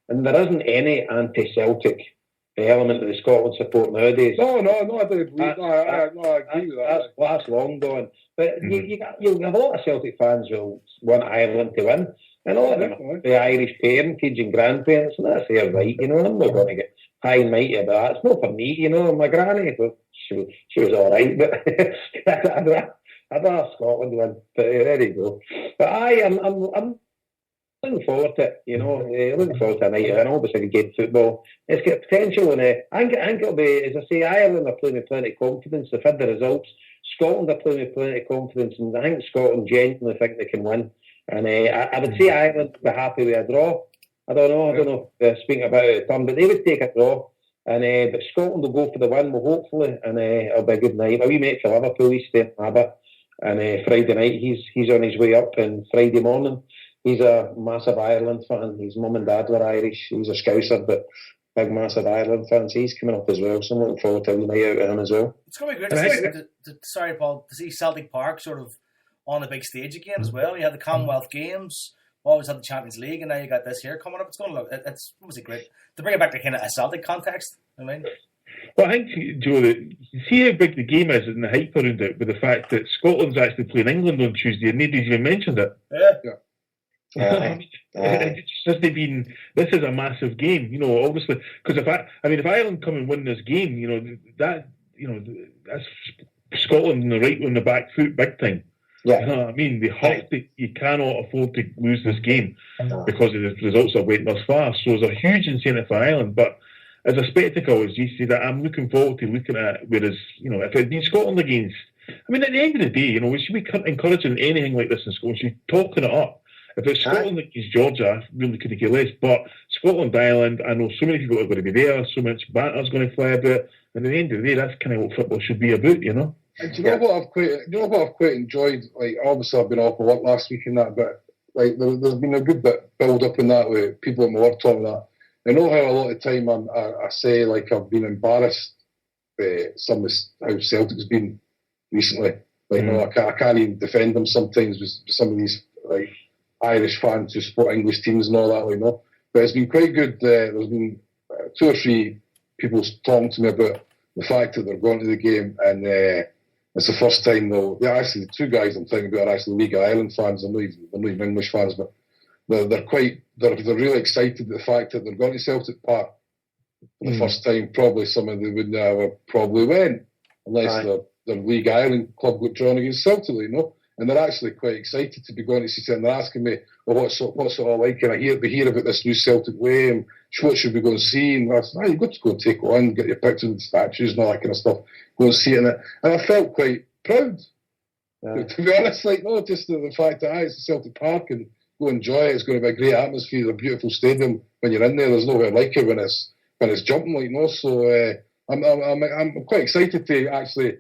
and there isn't any anti-Celtic element of the Scotland support nowadays. No, I don't believe. I agree with that. That's long gone. But you have a lot of Celtic fans who want Ireland to win, and a lot of the Irish parentage and grandparents, and that's their right. I'm not going to get high and mighty about that. It's not for me. My granny, she was all right, but I'd rather Scotland win. But there you go. But I'm looking forward to it, looking forward to a night out, and obviously a game football. It's got potential, and I think it'll be, as I say, Ireland are playing with plenty of confidence. They've had the results. Scotland are playing with plenty of confidence, and I think Scotland genuinely think they can win. And I would say Ireland would be happy with a draw. I don't know if speaking about it, but they would take a draw. And but Scotland will go for the win, hopefully, and it'll be a good night. My wee mate for Liverpool, he's staying in Abbott, and Friday night he's on his way up, and Friday morning he's a massive Ireland fan. His mum and dad were Irish. He's a Scouser, but big, massive Ireland fan. So he's coming up as well. So I'm looking forward to a night out with him as well. It's going to be great to see, sorry, Paul, to see Celtic Park sort of on the big stage again as well. You had the Commonwealth Games, always had the Champions League, and now you got this here coming up. It's going to look, it's obviously great to bring it back to kind of a Celtic context. I mean, well, I think, Joe, that you see how big the game is and the hype around it, with the fact that Scotland's actually playing England on Tuesday, and nobody's even mentioned it. Yeah. It's just been. This is a massive game, obviously, because if Ireland come and win this game, that's Scotland on the back foot big time. Yeah. You know what I mean? They have to. You cannot afford to lose this game because of the results that went thus far. So it's a huge incentive for Ireland, but as a spectacle, as you say, that I'm looking forward to looking at it. Whereas, if it had been Scotland against, at the end of the day, we should be encouraging anything like this in Scotland. We should be talking it up. If it's Scotland against Georgia, I really couldn't care less. But Scotland, Ireland, I know so many people are going to be there, so much banter's going to fly about. And at the end of the day, that's kind of what football should be about, And do you know what I've quite enjoyed? Like, obviously, I've been off a lot last week and that, but like, there's been a good bit build up in that with people at my work talking that. I know how a lot of time I say like I've been embarrassed by how Celtic's been recently. Like, I can't even defend them sometimes with some of these like Irish fans who support English teams and all that, But it's been quite good. There's been 2 or 3 people talking to me about the fact that they're going to the game, and it's the first time actually the 2 guys I'm thinking about are actually League of Ireland fans. They're not even English fans, but they're really excited at the fact that they're going to Celtic Park for the first time. Probably some of them would never probably went unless their League Ireland club got drawn against Celtic, And they're actually quite excited to be going to see it. And they're asking me, well, what's it all like? And I hear about this new Celtic way, and what should we go and see? And I said, you've got to go and take it on, get your pictures of the statues and all that kind of stuff. Go and see it. And I felt quite proud. To be honest, just the fact that it's Celtic Park and go enjoy it. It's going to be a great atmosphere, a beautiful stadium. When you're in there, there's nowhere like it when it's jumping, So I'm quite excited to actually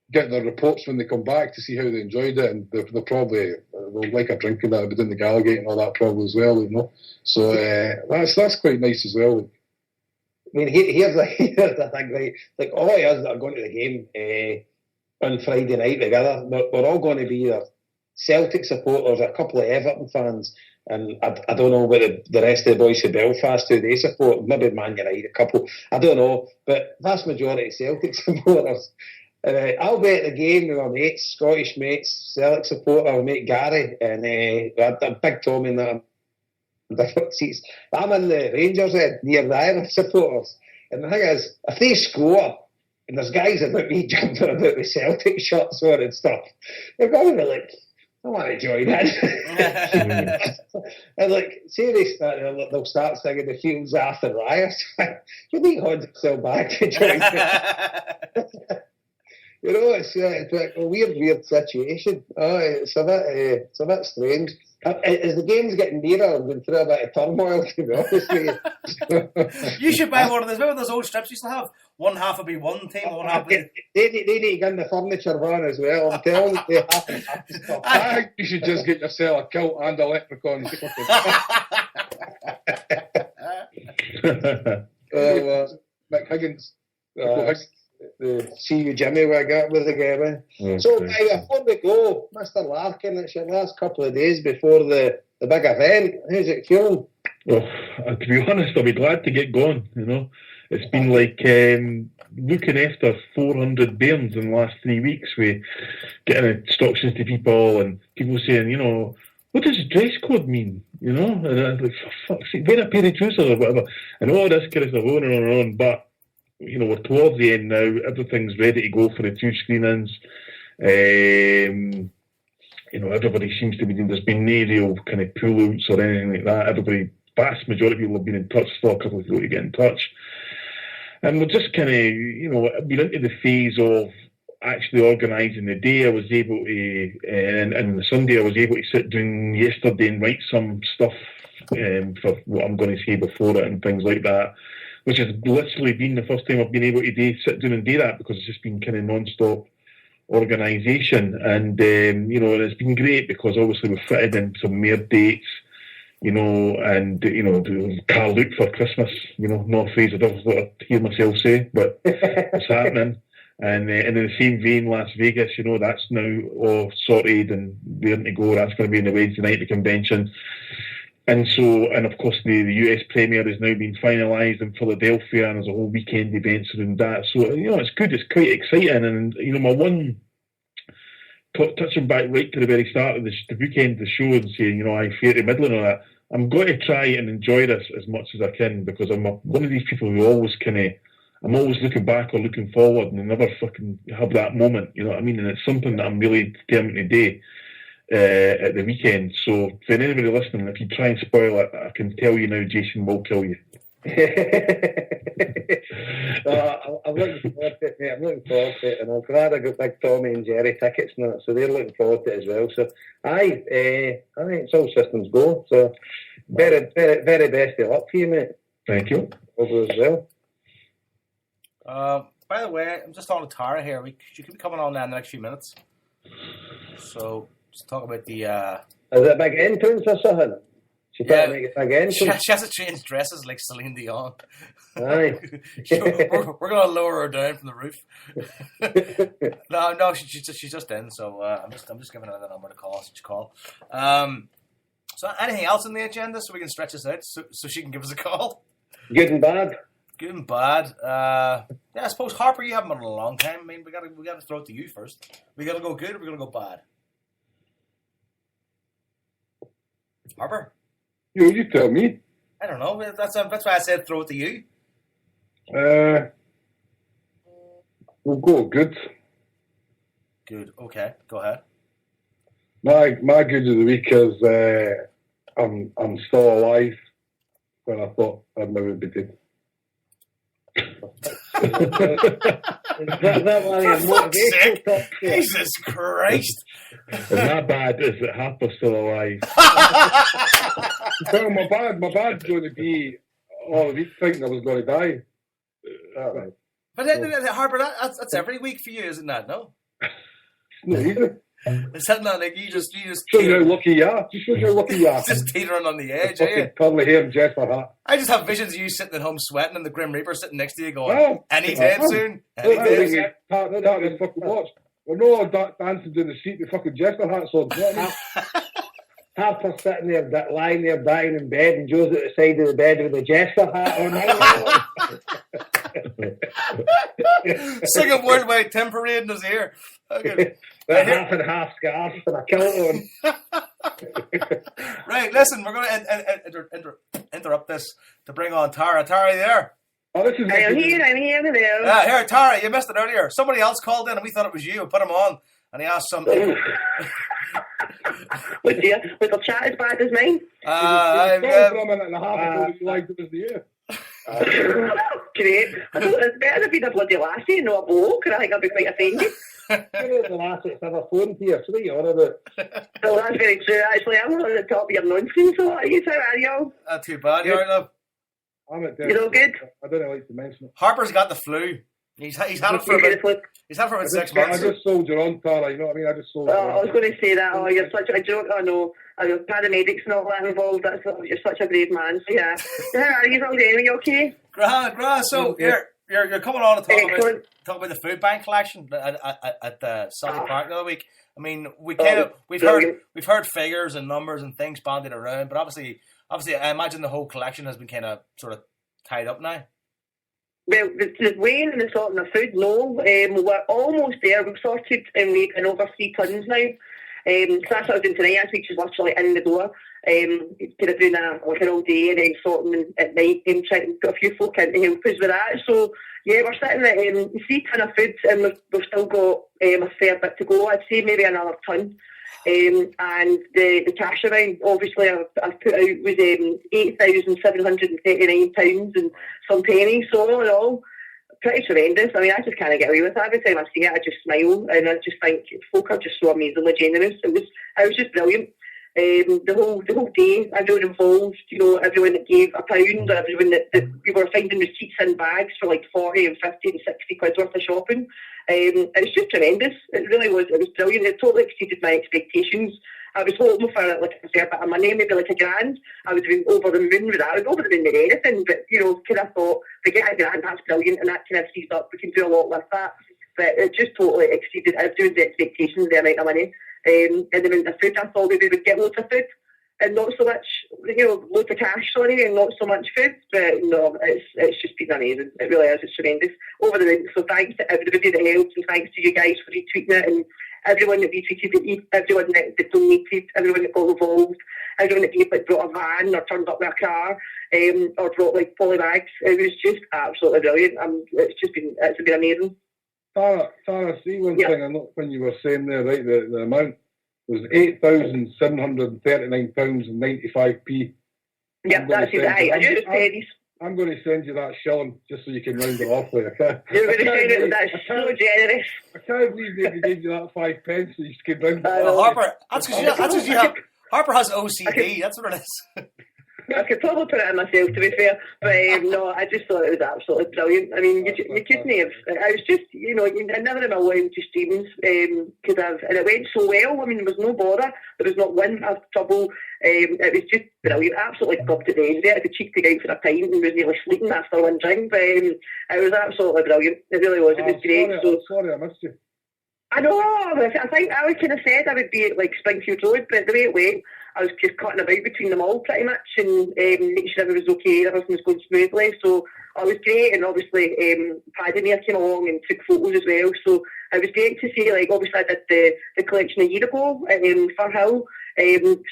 get their reports when they come back to see how they enjoyed it, and they'll like a drink and that, but in the Gallagate and all that probably as well, So that's quite nice as well. Here's the thing, right? Like all of us that are going to the game on Friday night together, we're all going to be either Celtic supporters, a couple of Everton fans, and I don't know whether the rest of the boys from Belfast who they support, maybe Man United, a couple, I don't know, but vast majority Celtic supporters. I'll be at the game with my mates, Scottish mates, Celtic supporter, my mate Gary, and a big Tommy and that. Different seats. I'm in the Rangers end near the Irish supporters. And the thing is, if they score, and there's guys about me jumping about with Celtic shirts on and stuff, they're going to be like, I want to join in. And say they'll start singing the Fields After Riots. You need Hodgson back to join in. It's a weird situation. It's a bit strange. As the game's getting nearer, I'm going through a bit of turmoil, to be honest with you. You should buy one of those. Remember those old strips you used to have? One half would be one team, one half would be... They need to get in the furniture van as well. I'm telling you, they have to stop. I think you should just get yourself a kilt and a leprechaun. Mick Higgins. See you, Jimmy, where I got with the game. So, before we go, Mr. Larkin, it's your last couple of days before the big event. How's it feeling? Well, to be honest, I'll be glad to get going. It's been like looking after 400 bairns in the last 3 weeks. We getting instructions to people and people saying, what does dress code mean? And I was like, for fuck's sake, wear a pair of trousers or whatever. And all this kind of stuff on and on. But we're towards the end now. Everything's ready to go for the 2 screenings. Everybody seems to be. There's been no real kind of pull-outs or anything like that. Vast majority of people have been in touch. Still a couple of people to get in touch. And we're just kind of, been into the phase of actually organising the day. I was able to, and the Sunday I was able to sit down yesterday and write some stuff for what I'm going to say before it and things like that, which has literally been the first time I've been able to sit down and do that, because it's just been kind of non-stop organisation. And, it's been great because obviously we've fitted in some more dates, Carl Luke for Christmas, not a phrase I don't want to hear myself say, but it's happening. And in the same vein, Las Vegas, that's now all sorted and ready to go. That's going to be on the Wednesday night, the convention. And of course, the US premiere has now been finalised in Philadelphia, and there's a whole weekend events around that. So, it's good. It's quite exciting. And, my one, touching back right to the very start of the weekend of the show and saying, I fear to middling on that, I'm going to try and enjoy this as much as I can, because I'm one of these people who always I'm always looking back or looking forward, and I never fucking have that moment, you know what I mean? And it's something that I'm really determined to do at the weekend. So for anybody listening, if you try and spoil it, I can tell you now, Jason will kill you. I'm looking forward to it, mate. I'm looking forward to it, and I'm glad I got big Tommy and Jerry tickets and that, so they're looking forward to it as well. So, I think it's all systems go. So, very, very, very best of luck to you, mate. Thank you. Over as well. By the way, I'm just talking to Tara here. She could be coming on now in the next few minutes. So, just talk about the... Is it a big entrance or something? She can't make a big entrance. She has to change dresses like Celine Dion. Aye. we're going to lower her down from the roof. No, she's just in, so I'm just giving her the number to call. So anything else on the agenda so we can stretch this out so she can give us a call? Good and bad. Good and bad. I suppose Harper, you haven't been in a long time. I mean, we gotta throw it to you first. We gotta go good or we gotta go bad? Harper? You tell me. I don't know. That's why I said throw it to you. We'll go good. Good. Okay. Go ahead. My good of the week is I'm still alive when I thought I'd never be dead. Jesus Christ! It's not bad, is it? Harper's still alive. Well, my bad's going to be all the week thinking I was going to die. Right. But then, Harper, that's every week for you, isn't that? No. No, either. It's that not like you just show you how lucky you are. Just show you how lucky you are. Just teetering on the edge, fucking curly hair and Jester hat. I just have visions of you sitting at home sweating and the Grim Reaper sitting next to you going, and he's dead soon. And he's dead soon. That fucking watch. Well, no, dancing down the street with fucking Jester hats on. Harper's sitting there, lying there, dying in bed, and Joe's at the side of the bed with a Jester hat on. Singing Worldwide Tim Parade in his ear. Okay. Half and half scarf and a kilt on. Right, listen, we're going to interrupt this to bring on Tara. Tara, are you there? Oh, this is I'm here. Here, Tara, you missed it earlier. Somebody else called in and we thought it was you. We put him on and he asked something. Was the chat as bad as mine? For a minute and a half ago you liked it was the year. Great. It's better if he'd a bloody lassie, not a bloke, and I think I'd be quite offended. You're the lassie that's ever phoned here, so what are you on about? Well, that's very true, actually. I'm on the top of your nonsense, so what are you? How are you? Not too bad, you alright, love? You're all good? I don't like to mention it. Harper's got the flu. He's had it for about 6 months. I just sold you on, Tara, you know what I mean? I just sold you on. I was going to say that. Oh, you're such a joke. I know. Paramedics not that involved. You're such a brave man. So, yeah. How are you all doing? Are you okay? Grand. So, you're coming on to talk about the food bank collection at the Celtic Park the other week. I mean, we've heard figures and numbers and things bandied around, but obviously Obviously, I imagine the whole collection has been kind of sort of tied up now. Well, the weighing and the sorting of food, no. We're almost there. We've sorted and we've been over 3 tons now. So that's what I was doing tonight, actually, which is literally in the door. Kind of doing that like an all day and then sorting at night and trying to put a few folk in to help us with that. So, yeah, we're sitting at 3 ton of food and we've still got a fair bit to go. I'd say maybe another ton. And the cash amount, obviously, I've put out was £8,739 and some pennies. So all in all, pretty tremendous. I mean, I just can't get away with it. Every time I see it, I just smile, and I just think folk are just so amazingly generous. It was just brilliant. The whole day, everyone involved, everyone that gave £1, everyone that we were finding receipts in bags for like 40 and 50 and 60 quid worth of shopping. It was just tremendous. It really was. It was brilliant. It totally exceeded my expectations. I was hoping for like a fair bit of money, maybe like £1,000. I was over the moon with that. I was over the moon with anything, but kind of thought, if we get £1,000, that's brilliant, and that kind of frees up. We can do a lot with that. But it just totally exceeded everyone's expectations, the amount of money. And the amount of food. I thought we would get loads of food and not so much, loads of cash, and not so much food. But no, it's just been amazing. It really is. It's tremendous. Over the moon. So thanks to everybody that helped, and thanks to you guys for retweeting it, and everyone that retweeted it, everyone that donated, everyone that got involved, everyone that brought a van or turned up with a car, or brought like poly bags. It was just absolutely brilliant. It's been amazing. Tara, see one thing I know when you were saying there, right, the amount was £8,739.95. Yep, that's it. I knew it was pennies. I'm going to send you that shilling just so you can round it off later. Okay? You're going to send it, that's so generous. I can't believe they gave you that 5 pence so you can round it off. Well, Harper, that's because you have. Harper has OCD, that's what it is. I could probably put it in myself, to be fair, but no, I just thought it was absolutely brilliant. I mean, you couldn't have. I was just, I never in my wildest dreams could have, and it went so well. I mean, there was no bother, there was not one of trouble. It was just brilliant, absolutely gobbled at the end of it. I could cheek to go out for a pint and was nearly sleeping after one drink, but it was absolutely brilliant. It really was. It was great. Sorry, I missed you. I know. I think I would kind of said I would be at like Springfield Road, but the way it went, I was just cutting about between them all pretty much and making sure everything was okay, everything was going smoothly. So it was great, and obviously Paddy Mayer came along and took photos as well. So it was great to see, like, obviously I did the collection a year ago for Hill.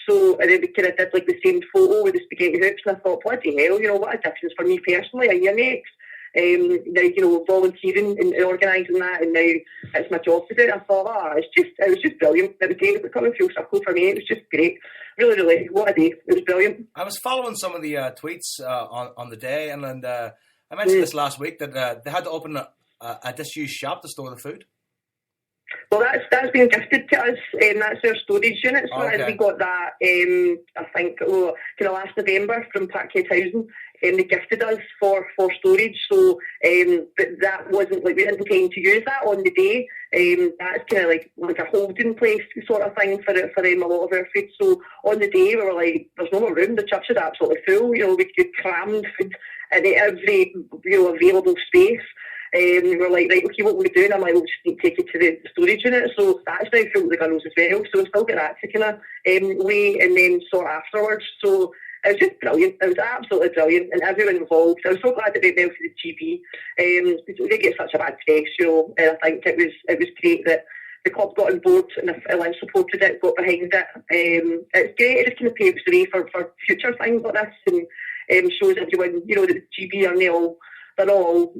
So and then we kind of did like the same photo with the spaghetti hoops, and I thought, bloody hell, what a difference for me personally, a year next. Now, volunteering and organising that, and now it's my job to do it. I thought, it was just brilliant. It was great. It was coming full circle for me. It was just great. Really, really, what a day. It was brilliant. I was following some of the tweets on the day, and I mentioned this last week that they had to open a disused shop to store the food. Well, that's been gifted to us. That's our storage unit. So okay. We got that, I think, kind of last November from Parkhead Housing. They gifted us for storage. So, but that wasn't like we didn't intend to use that on the day. That's kind of like a holding place sort of thing for a lot of our food. So on the day we were like, there's no more room. The church is absolutely full. We could cram food in every available space. We were like, right, okay, what we're doing? I'm like, we'll just need to take it to the storage unit. So that's now full of the girls as well. So we still get that to kind of weigh and then sort afterwards. So it was just brilliant. It was absolutely brilliant, and everyone involved. I was so glad that they went well for the GB. They get such a bad press, and I think it was great that the club got on board and Lynn supported it, got behind it. It's great. It just kind of paves the way for future things like this, and shows everyone, that the GB are they're all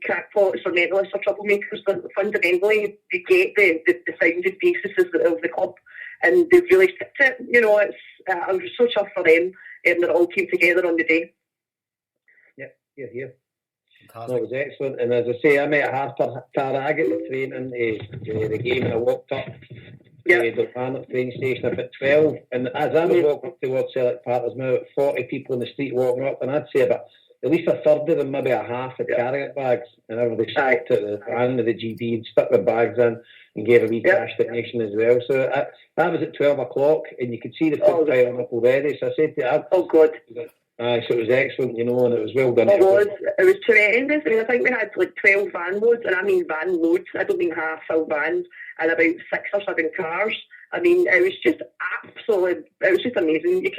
crackpots or mentalists or troublemakers. But fundamentally, they get the founded basis of the club, and they've really stick to it. I was so chuffed for them. That it all came together on the day. Yeah, here. That was excellent. And as I say, I met Harper, Tara. I got the train into the game, and I walked up to the Barnet train station about 12. And as I was walking up towards Select Park, there's now 40 people in the street walking up, and I'd say about at least a third of them, maybe a half, had carrying bags, and everybody stopped at the van of the GB and stuck their bags in and gave a wee cash donation as well. So that was at 12 o'clock, and you could see the food piling up already. So I said to her, oh God. So it was excellent, and it was well done. It was tremendous. I mean, I think we had like 12 van loads, and I mean van loads. I don't mean half full vans, and about 6 or 7 cars. I mean, it was just absolutely, it was just amazing. You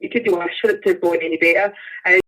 couldn't wish for it to go any better. And